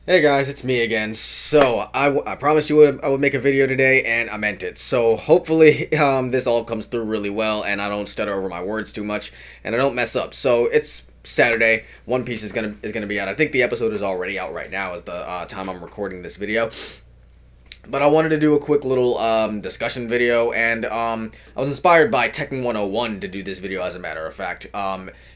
Hey guys, it's me again. So I promised you I would make a video today, and I meant it. So hopefully this all comes through really well, and I don't stutter over my words too much, and I don't mess up. So it's Saturday. One Piece is gonna be out. I think the episode is already out right now, as the time I'm recording this video. But I wanted to do a quick little discussion video, and I was inspired by Tekken 101 to do this video. As a matter of fact,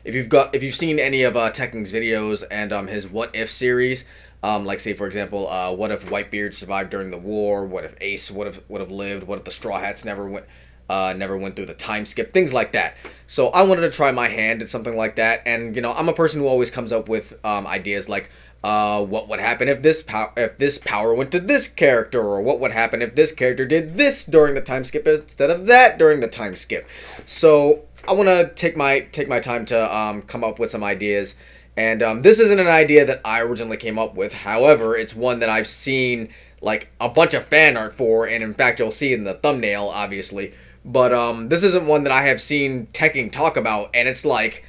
if you've seen any of Tekken's videos and his What If series, like say for example, what if Whitebeard survived during the war? What if Ace would have lived? What if the Straw Hats never went through the time skip? Things like that. So I wanted to try my hand at something like that, and I'm a person who always comes up with ideas like, what would happen if this power went to this character, or what would happen if this character did this during the time skip instead of that during the time skip. So I want to take my time to come up with some ideas, and this isn't an idea that I originally came up with. However, it's one that I've seen like a bunch of fan art for, and in fact you'll see it in the thumbnail, obviously. But this isn't one that I have seen Tekken talk about, and it's like,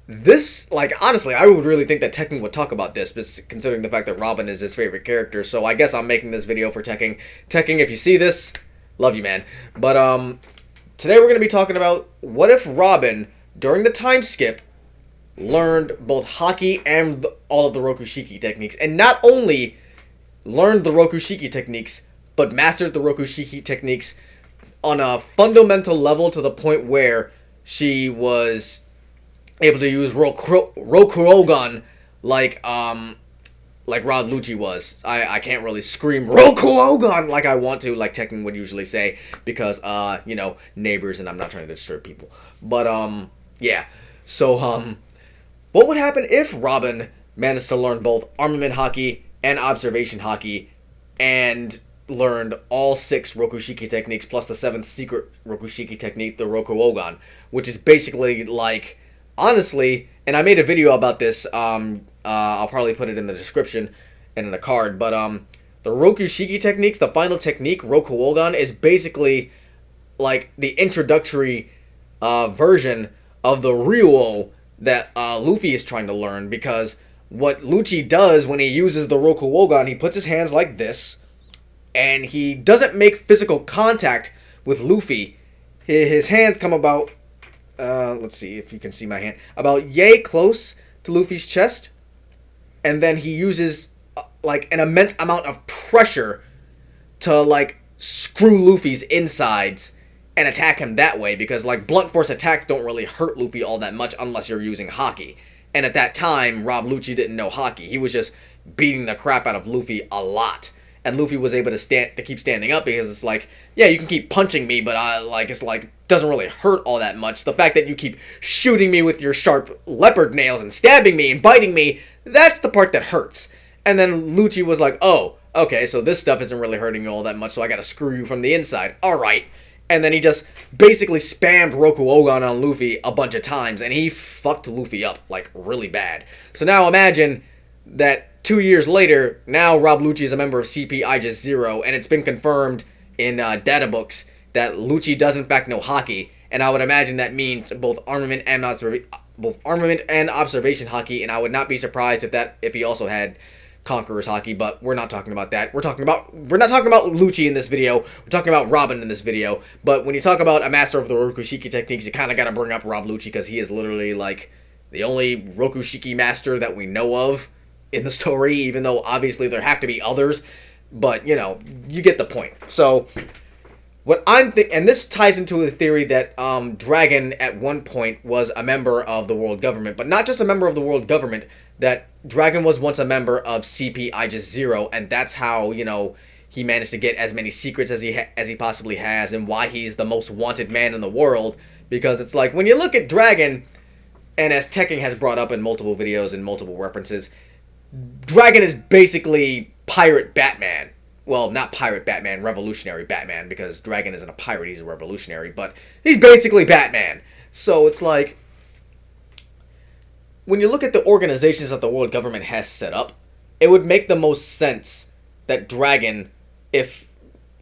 this, like, honestly, I would really think that Tekken would talk about this, considering the fact that Robin is his favorite character. So I guess I'm making this video for Tekken. Tekken, if you see this, love you, man. But today we're going to be talking about what if Robin, during the time skip, learned both haki and all of the Rokushiki techniques. And not only learned the Rokushiki techniques, but mastered the Rokushiki techniques on a fundamental level, to the point where she was able to use Rokurogan like Rob Lucci was. I can't really scream Rokurogan like I want to, like Tekken would usually say, because neighbors, and I'm not trying to disturb people. But yeah. So what would happen if Robin managed to learn both armament haki and observation haki, and learned all 6 Rokushiki techniques plus the 7th secret Rokushiki technique, the Rokurogan, which is basically like, honestly, and I made a video about this, I'll probably put it in the description and in the card, but the Rokushiki techniques, the final technique, Rokurogan, is basically like the introductory version of the Ryuo that Luffy is trying to learn, because what Lucci does when he uses the Rokurogan, he puts his hands like this, and he doesn't make physical contact with Luffy. His hands come about, let's see if you can see my hand, about yay close to Luffy's chest, and then he uses like an immense amount of pressure to like screw Luffy's insides and attack him that way, because like blunt force attacks don't really hurt Luffy all that much unless you're using haki. And at that time, Rob Lucci didn't know haki. He was just beating the crap out of Luffy a lot. And Luffy was able to keep standing up, because it's like, yeah, you can keep punching me, but it's like, doesn't really hurt all that much. The fact that you keep shooting me with your sharp leopard nails and stabbing me and biting me, that's the part that hurts. And then Lucci was like, oh, okay, so this stuff isn't really hurting you all that much, so I gotta screw you from the inside. Alright. And then he just basically spammed Rokurogan on Luffy a bunch of times, and he fucked Luffy up, like, really bad. So now imagine that 2 years later, now Rob Lucci is a member of CP Aegis Zero, and it's been confirmed in data books that Lucci does in fact know haki, and I would imagine that means both armament and observation haki, and I would not be surprised if he also had Conqueror's haki, but we're not talking about that. We're not talking about Lucci in this video. We're talking about Robin in this video. But when you talk about a master of the Rokushiki techniques, you kind of got to bring up Rob Lucci, because he is literally like the only Rokushiki master that we know of in the story, even though obviously there have to be others, but you get the point. So what I'm and this ties into the theory that Dragon at one point was a member of the world government, but not just a member of the world government, that Dragon was once a member of CP Aegis Zero, and that's how he managed to get as many secrets as he possibly has, and why he's the most wanted man in the world. Because it's like, when you look at Dragon, and as Tekken has brought up in multiple videos and multiple references, Dragon is basically pirate Batman. Well, not pirate Batman, revolutionary Batman, because Dragon isn't a pirate, he's a revolutionary, but he's basically Batman. So it's like, when you look at the organizations that the world government has set up, it would make the most sense that Dragon, if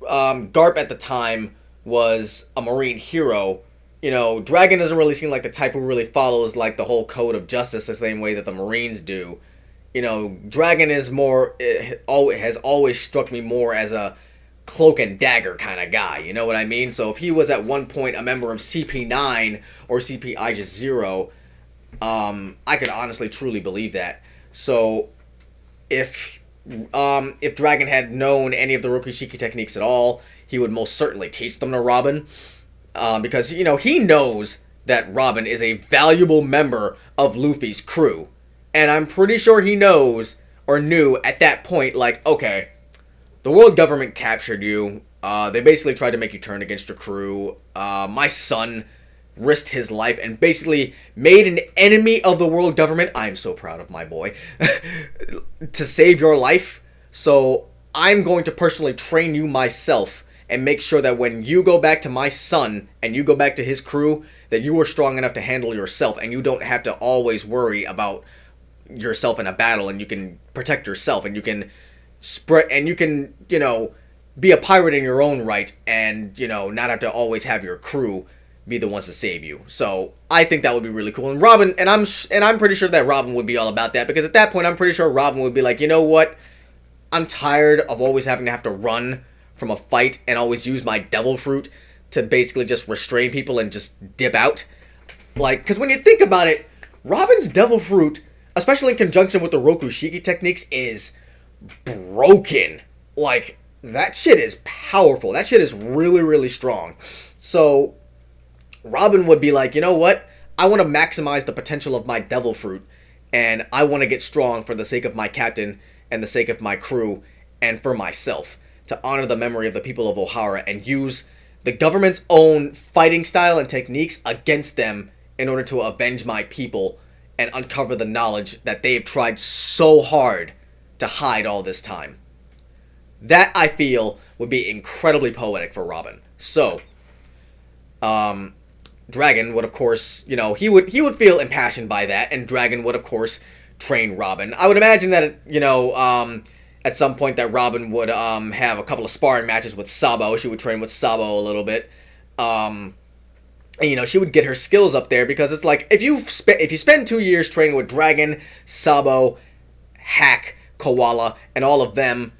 Garp at the time was a Marine hero, Dragon doesn't really seem like the type who really follows like the whole code of justice the same way that the Marines do. Dragon is more, has always struck me more as a cloak and dagger kind of guy. You know what I mean? So if he was at one point a member of CP9 or CPI just 0, I could honestly truly believe that. So if Dragon had known any of the Rokushiki techniques at all, he would most certainly teach them to Robin, because he knows that Robin is a valuable member of Luffy's crew, and I'm pretty sure he knows or knew at that point, like, okay, the world government captured you. They basically tried to make you turn against your crew. My son risked his life and basically made an enemy of the world government. I'm so proud of my boy. To save your life. So I'm going to personally train you myself and make sure that when you go back to my son and you go back to his crew, that you are strong enough to handle yourself and you don't have to always worry about yourself in a battle, and you can protect yourself and you can spread and you can, be a pirate in your own right, and, not have to always have your crew be the ones to save you. So I think that would be really cool. And Robin, and I'm pretty sure that Robin would be all about that, because at that point I'm pretty sure Robin would be like, you know what? I'm tired of always having to have to run from a fight and always use my devil fruit to basically just restrain people and just dip out. Like, because when you think about it, Robin's devil fruit, especially in conjunction with the Rokushiki techniques, is broken. Like, that shit is powerful. That shit is really, really strong. So Robin would be like, you know what? I want to maximize the potential of my devil fruit, and I want to get strong for the sake of my captain and the sake of my crew and for myself, to honor the memory of the people of Ohara and use the government's own fighting style and techniques against them in order to avenge my people and uncover the knowledge that they've tried so hard to hide all this time. That, I feel, would be incredibly poetic for Robin. So, Dragon would, of course, he would feel impassioned by that, and Dragon would, of course, train Robin. I would imagine that, at some point that Robin would have a couple of sparring matches with Sabo. She would train with Sabo a little bit. And, she would get her skills up there, because it's like, if you spend 2 years training with Dragon, Sabo, Hack, Koala, and all of them,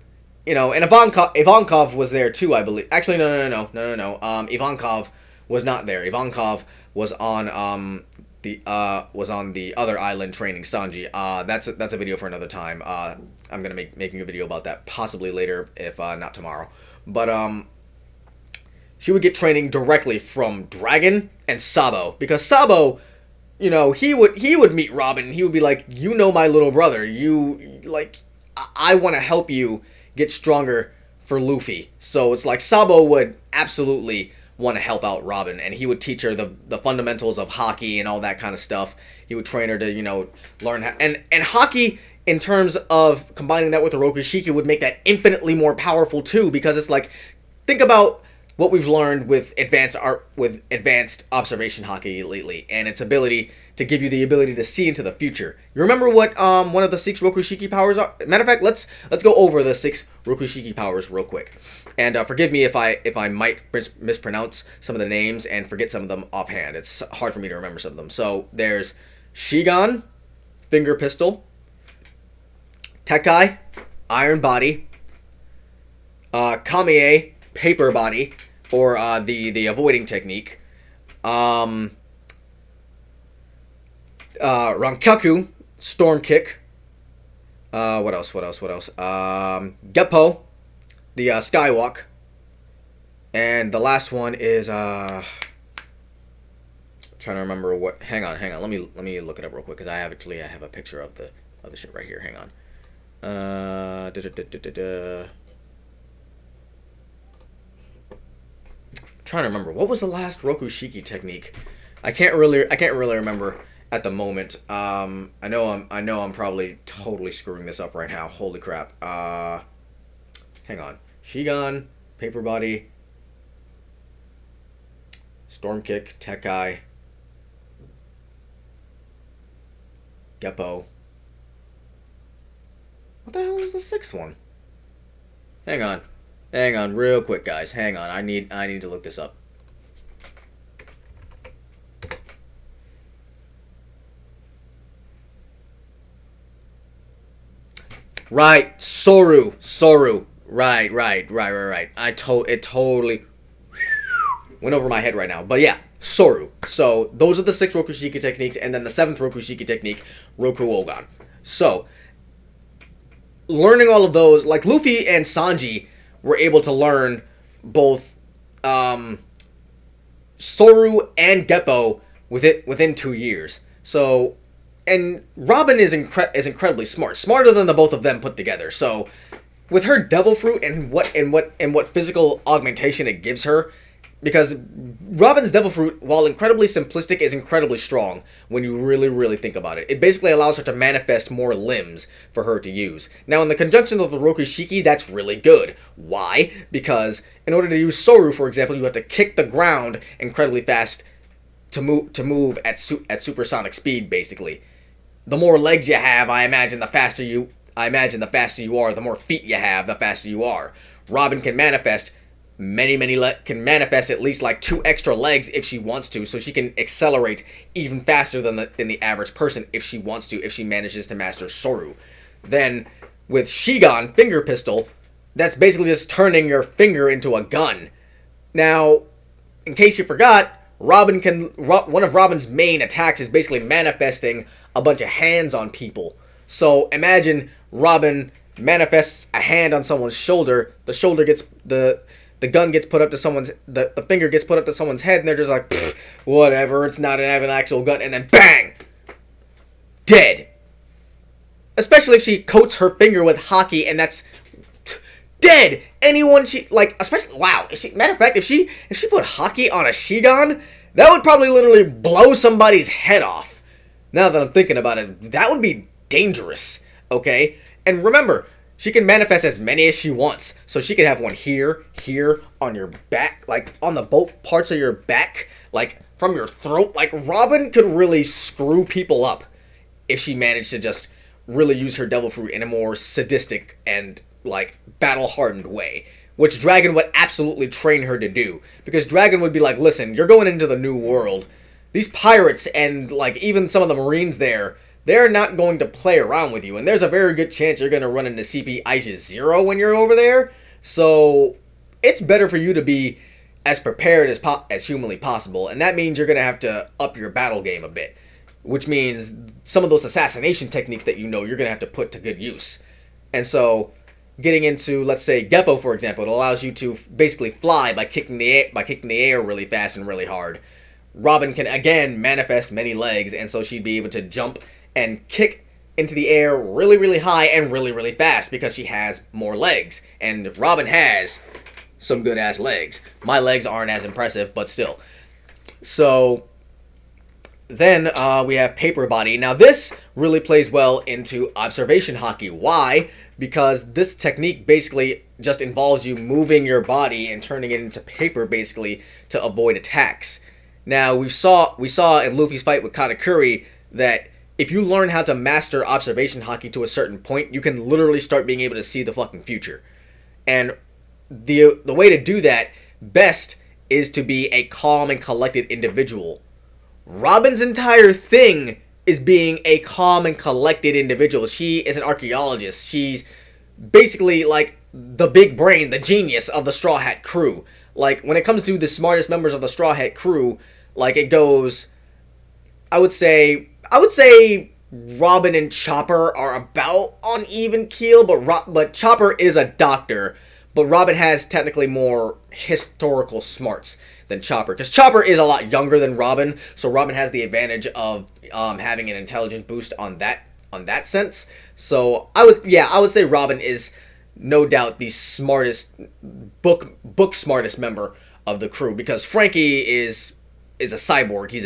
and Ivankov was there too, I believe. Actually, no. Ivankov was not there. Ivankov was on the other island training Sanji. That's a video for another time. I'm gonna making a video about that possibly later, if not tomorrow. But she would get training directly from Dragon and Sabo, because Sabo, he would meet Robin. He would be like, my little brother. I want to help you get stronger for Luffy. So it's like Sabo would absolutely want to help out Robin, and he would teach her the fundamentals of haki and all that kind of stuff. He would train her to, learn how, and haki, in terms of combining that with the Rokushiki, would make that infinitely more powerful too, because it's like, think about what we've learned with advanced observation haki lately, and its ability to give you the ability to see into the future. You remember what one of the 6 Rokushiki powers are? Matter of fact, let's go over the 6 Rokushiki powers real quick. And forgive me if I might mispronounce some of the names and forget some of them offhand. It's hard for me to remember some of them. So there's Shigan, Finger Pistol, Tekai, Iron Body, Kamie, Paper Body, or the avoiding technique, Rankaku, Storm Kick, what else? Geppo, the Skywalk, and the last one is trying to remember what. Hang on. Let me look it up real quick, because I have a picture of the shit right here. Hang on. Trying to remember what was the last Rokushiki technique. I can't really remember at the moment. I know I'm probably totally screwing this up right now. Holy crap. Hang on. Shigan, Paper Body, Storm Kick, Tekai, Geppo. What the hell is the 6th one? Hang on, real quick, guys. Hang on. I need to look this up. Right, Soru. Right. It totally went over my head right now. But yeah, Soru. So those are the 6 Rokushiki techniques, and then the 7th Rokushiki technique, Roku Ogan. So learning all of those, like Luffy and Sanji were able to learn both Soru and Geppo within 2 years. So, and Robin is incredibly smart, smarter than the both of them put together. So, with her Devil Fruit and what physical augmentation it gives her, because Robin's Devil Fruit, while incredibly simplistic, is incredibly strong when you really think about it. It basically allows her to manifest more limbs for her to use. Now, in the conjunction of the Rokushiki, that's really good. Why? Because in order to use Soru, for example, you have to kick the ground incredibly fast to move at supersonic speed, basically. The more legs you have, I imagine the faster you are. The more feet you have, the faster you are. Robin can manifest at least like 2 extra legs if she wants to, so she can accelerate even faster than the average person if she wants to, if she manages to master Soru. Then with Shigan, finger pistol, that's basically just turning your finger into a gun. Now, in case you forgot, one of Robin's main attacks is basically manifesting a bunch of hands on people. So imagine Robin manifests a hand on someone's shoulder, the gun gets put up to the finger gets put up to someone's head, and they're just like, whatever, it's not an actual gun, and then bang! Dead. Especially if she coats her finger with haki, and that's dead. Anyone especially, wow. Matter of fact, if she put haki on a Shigan, that would probably literally blow somebody's head off. Now that I'm thinking about it, that would be dangerous, okay? And remember, she can manifest as many as she wants. So she could have one here, on your back, like on the both parts of your back, like from your throat. Like, Robin could really screw people up if she managed to just really use her Devil Fruit in a more sadistic and, like, battle-hardened way. Which Dragon would absolutely train her to do. Because Dragon would be like, listen, you're going into the new world. These pirates and, like, even some of the Marines there, they're not going to play around with you. And there's a very good chance you're going to run into CP Aisha 0 when you're over there. So, it's better for you to be as prepared as humanly possible. And that means you're going to have to up your battle game a bit. Which means some of those assassination techniques that you know, you're going to have to put to good use. And so, getting into, let's say, Geppo, for example, it allows you to basically fly by kicking the air really fast and really hard. Robin can, again, manifest many legs, and so she'd be able to jump and kick into the air really high and really fast because she has more legs. And Robin has some good-ass legs. My legs aren't as impressive, but still. So, then we have Paper Body. Now, this really plays well into observation haki. Why? Because this technique basically just involves you moving your body and turning it into paper, basically, to avoid attacks. Now, we saw in Luffy's fight with Katakuri that if you learn how to master observation haki to a certain point, you can literally start being able to see the fucking future. And the way to do that best is to be a calm and collected individual. Robin's entire thing is being a calm and collected individual. She is an archaeologist. She's basically like the big brain, the genius of the Straw Hat crew. Like, when it comes to the smartest members of the Straw Hat crew, like, it goes, I would say Robin and Chopper are about on even keel, but Chopper is a doctor, but Robin has technically more historical smarts than Chopper, because Chopper is a lot younger than Robin, so Robin has the advantage of having an intelligence boost on that sense. So I would say Robin is no doubt the smartest book smartest member of the crew, because Frankie is a cyborg. He's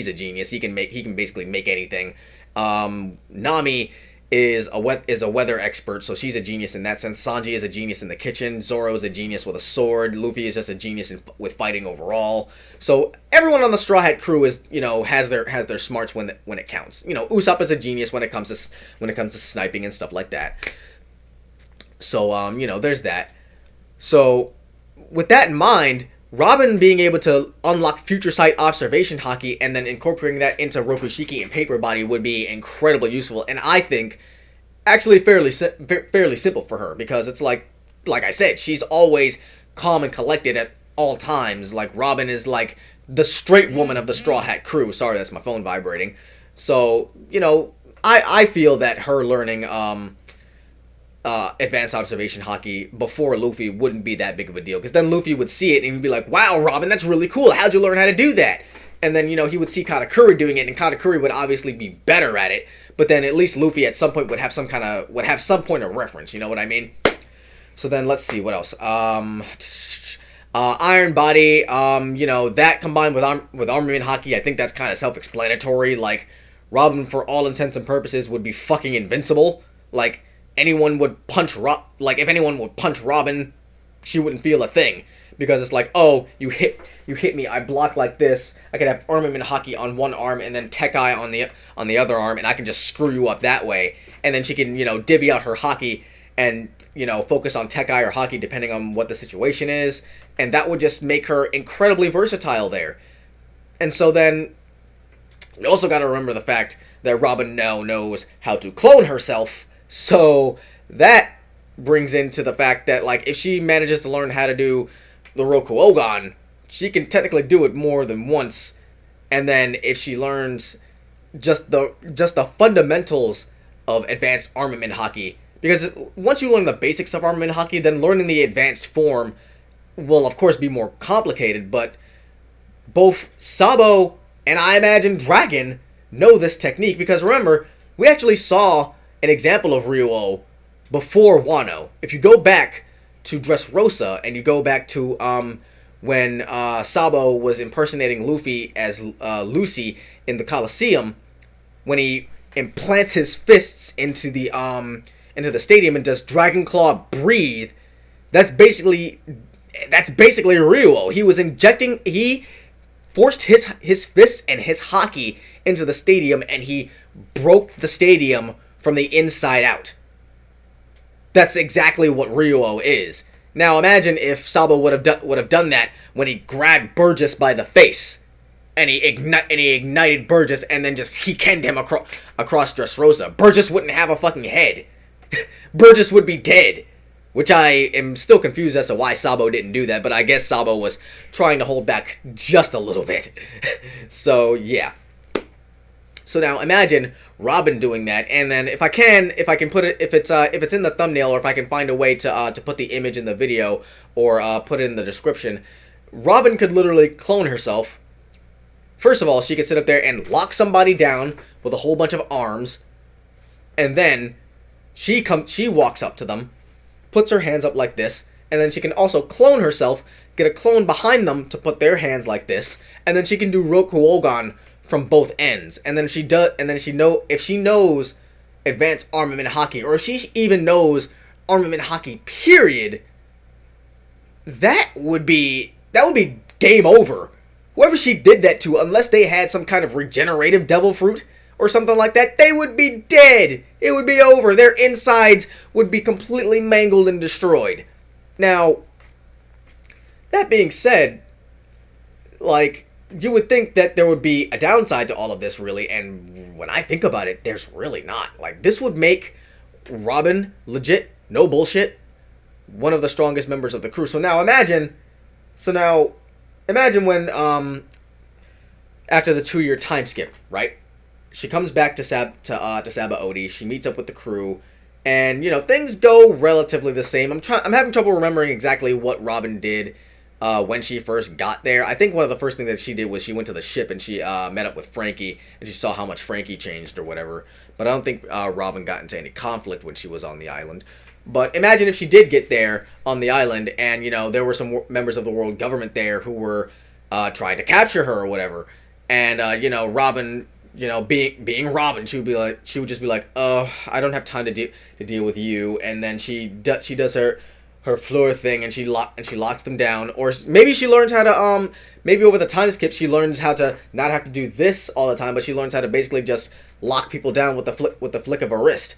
a genius. He can basically make anything. Nami is a weather expert, so she's a genius in that sense. Sanji is a genius in the kitchen. Zoro is a genius with a sword. Luffy is just a genius with fighting overall. So everyone on the Straw Hat crew is, has their smarts when it counts. Usopp is a genius when it comes to sniping and stuff like that. So there's that. So with that in mind, Robin being able to unlock future sight observation haki and then incorporating that into Rokushiki and Paper Body would be incredibly useful. And I think actually fairly simple for her, because it's like I said, she's always calm and collected at all times. Like, Robin is like the straight woman of the Straw Hat crew. Sorry, that's my phone vibrating. So, you know, I feel that her learning advanced observation haki before Luffy wouldn't be that big of a deal, because then Luffy would see it and he'd be like, wow, Robin, that's really cool, how'd you learn how to do that? And then, you know, he would see Katakuri doing it, and Katakuri would obviously be better at it, but then at least Luffy at some point would have some point of reference, you know what I mean? So then let's see what else. Iron Body, you know, that combined with armament haki, I think that's kind of self-explanatory. Like, Robin, for all intents and purposes, would be fucking invincible. Like, if anyone would punch Robin, she wouldn't feel a thing, because it's like, oh, you hit me, I block like this, I could have armament haki on one arm and then Tekai on the other arm, and I can just screw you up that way. And then she can, you know, divvy out her haki and, you know, focus on Tekai or haki depending on what the situation is, and that would just make her incredibly versatile there. And so then you also got to remember the fact that Robin now knows how to clone herself. So that brings into the fact that, like, if she manages to learn how to do the Rokuogan, she can technically do it more than once. And then if she learns just the fundamentals of advanced armament haki, because once you learn the basics of armament haki, then learning the advanced form will of course be more complicated, but both Sabo and I imagine Dragon know this technique, because remember, we actually saw an example of Ryuo before Wano. If you go back to Dressrosa and you go back to when Sabo was impersonating Luffy as Lucy in the Coliseum, when he implants his fists into the stadium and does Dragon Claw Breathe, that's basically Ryuo. He forced his fists and his haki into the stadium, and he broke the stadium from the inside out. That's exactly what Ryuo is. Now imagine if Sabo would have done that when he grabbed Burgess by the face, and he ignited Burgess, and then just he kenned him across Dressrosa. Burgess wouldn't have a fucking head. Burgess would be dead. Which I am still confused as to why Sabo didn't do that, but I guess Sabo was trying to hold back just a little bit. So yeah. So now imagine Robin doing that, and then if I can put it, if it's in the thumbnail, or if I can find a way to put the image in the video, or put it in the description, Robin could literally clone herself. First of all, she could sit up there and lock somebody down with a whole bunch of arms, and then she walks up to them, puts her hands up like this, and then she can also clone herself, get a clone behind them to put their hands like this, and then she can do Rokuogan from both ends. And then if she knows advanced armament haki, or if she even knows armament haki period, that would be game over. Whoever she did that to, unless they had some kind of regenerative devil fruit or something like that, they would be dead. It would be over. Their insides would be completely mangled and destroyed. Now, that being said, like, you would think that there would be a downside to all of this, really, and when I think about it, there's really not. Like, this would make Robin, legit, no bullshit, one of the strongest members of the crew. So now imagine when, after the 2-year time skip, right? She comes back to Sabaody. She meets up with the crew, and, you know, things go relatively the same. I'm having trouble remembering exactly what Robin did when she first got there. I think one of the first things that she did was she went to the ship and she met up with Frankie, and she saw how much Frankie changed or whatever. But I don't think Robin got into any conflict when she was on the island. But imagine if she did get there on the island, and, you know, there were some members of the world government there who were trying to capture her or whatever, and you know, Robin, you know, being Robin, she would just be like, oh, I don't have time to deal with you, and then she does her floor thing, and she locks them down, or maybe she learns how to maybe over the time skip she learns how to not have to do this all the time, but she learns how to basically just lock people down with the flick of a wrist,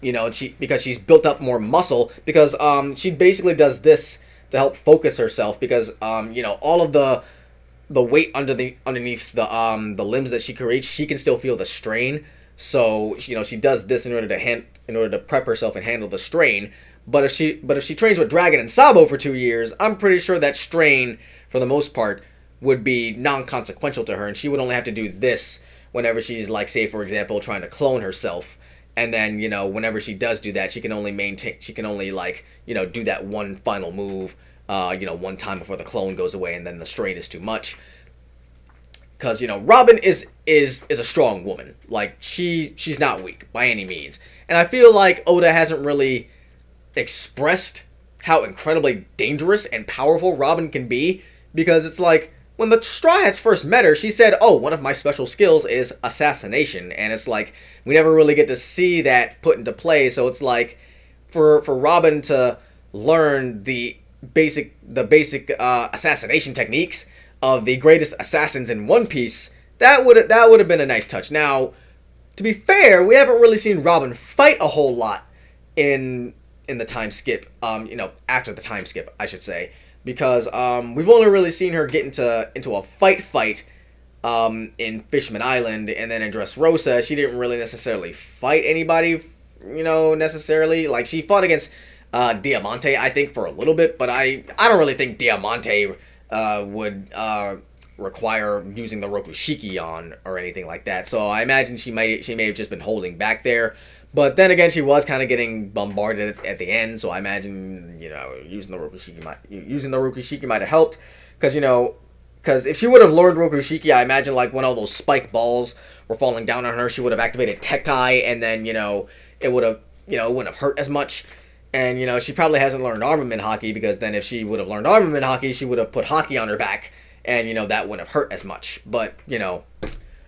you know, because she's built up more muscle, because she basically does this to help focus herself, because you know, all of the weight underneath the limbs that she creates, she can still feel the strain. So she does this in order to prep herself and handle the strain. But if she trains with Dragon and Sabo for 2 years, I'm pretty sure that strain, for the most part, would be non-consequential to her, and she would only have to do this whenever she's, like, say for example, trying to clone herself. And then, whenever she does do that, she can only like, do that one final move, one time before the clone goes away, and then the strain is too much. Because, Robin is a strong woman. Like, she's not weak by any means. And I feel like Oda hasn't really expressed how incredibly dangerous and powerful Robin can be. Because it's like, when the Straw Hats first met her, she said, oh, one of my special skills is assassination. And it's like, we never really get to see that put into play. So it's like, for Robin to learn the basic assassination techniques of the greatest assassins in One Piece, that would have been a nice touch. Now, to be fair, we haven't really seen Robin fight a whole lot in the time skip. After the time skip, I should say. Because we've only really seen her get into a fight in Fishman Island, and then in Dressrosa, she didn't really necessarily fight anybody, necessarily. Like, she fought against Diamante, I think, for a little bit, but I don't really think Diamante would require using the Rokushiki on or anything like that. So I imagine she may have just been holding back there. But then again, she was kind of getting bombarded at the end, so I imagine, using the Rokushiki might have helped, because if she would have learned Rokushiki, I imagine, like, when all those spike balls were falling down on her, she would have activated Tekkai, and then, it would have, it wouldn't have hurt as much. And, she probably hasn't learned Armament Haki, because then if she would have learned Armament Haki, she would have put Haki on her back, and, that wouldn't have hurt as much. But,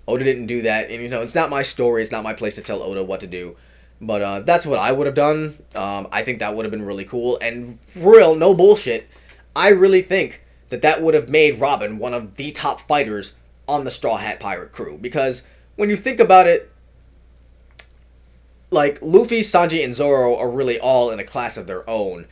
Oda didn't do that, and, it's not my story, it's not my place to tell Oda what to do. But that's what I would have done. I think that would have been really cool. And for real, no bullshit, I really think that would have made Robin one of the top fighters on the Straw Hat Pirate crew. Because when you think about it, like, Luffy, Sanji, and Zoro are really all in a class of their own.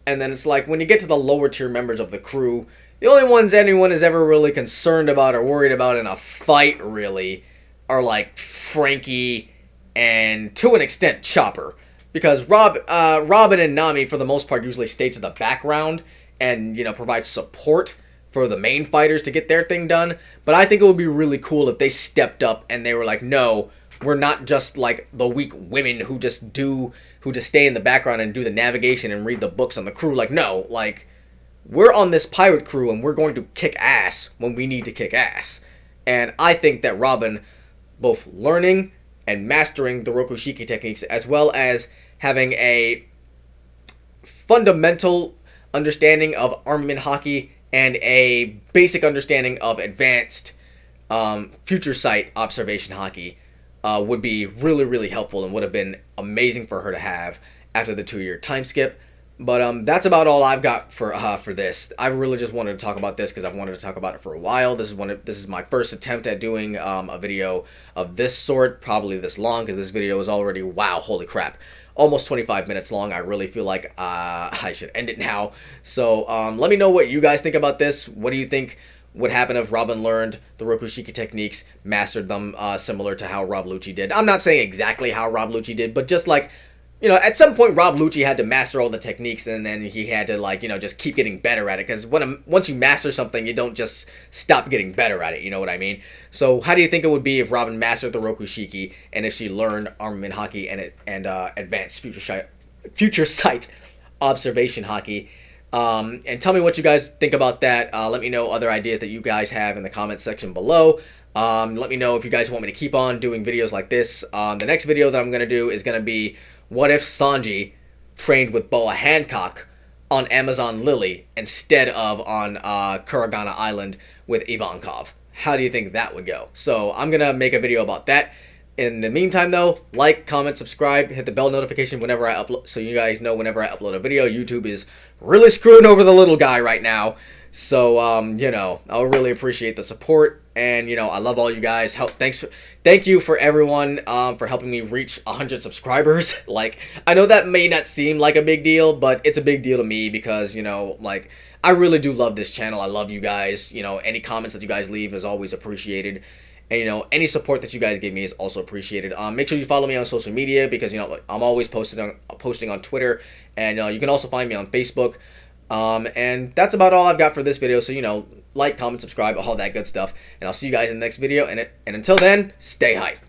And then it's like, when you get to the lower tier members of the crew, the only ones anyone is ever really concerned about or worried about in a fight, really, are, like, Frankie and, to an extent, Chopper. Because Robin and Nami, for the most part, usually stay to the background and, provide support for the main fighters to get their thing done. But I think it would be really cool if they stepped up and they were like, no, we're not just, like, the weak women who just stay in the background and do the navigation and read the books on the crew. Like, no, like, we're on this pirate crew and we're going to kick ass when we need to kick ass. And I think that Robin, both learning and mastering the Rokushiki techniques, as well as having a fundamental understanding of armament haki and a basic understanding of advanced future sight observation haki, would be really, really helpful and would have been amazing for her to have after the 2-year time skip. But that's about all I've got for this. I really just wanted to talk about this because I've wanted to talk about it for a while. This is my first attempt at doing a video of this sort, probably this long, because this video is already, wow, holy crap, almost 25 minutes long. I really feel like I should end it now. So let me know what you guys think about this. What do you think would happen if Robin learned the Rokushiki techniques, mastered them similar to how Rob Lucci did? I'm not saying exactly how Rob Lucci did, but just like, at some point, Rob Lucci had to master all the techniques, and then he had to, like, just keep getting better at it. Because once you master something, you don't just stop getting better at it. You know what I mean? So, how do you think it would be if Robin mastered the Rokushiki, and if she learned Armament Haki and advanced future sight observation haki? And tell me what you guys think about that. Let me know other ideas that you guys have in the comments section below. Let me know if you guys want me to keep on doing videos like this. The next video that I'm going to do is going to be, what if Sanji trained with Boa Hancock on Amazon Lily instead of on Kuragana Island with Ivankov? How do you think that would go? So I'm going to make a video about that. In the meantime, though, like, comment, subscribe, hit the bell notification whenever I upload, so you guys know whenever I upload a video. YouTube is really screwing over the little guy right now. So, I'll really appreciate the support. And, I love all you guys. Thank you for everyone for helping me reach 100 subscribers. Like, I know that may not seem like a big deal, but it's a big deal to me because, I really do love this channel. I love you guys. Any comments that you guys leave is always appreciated. And, you know, any support that you guys give me is also appreciated. Make sure you follow me on social media because, you know, like, I'm always posting on Twitter. And you can also find me on Facebook. And that's about all I've got for this video. So, you know, like, comment, subscribe, all that good stuff. And I'll see you guys in the next video. And until then, stay hype.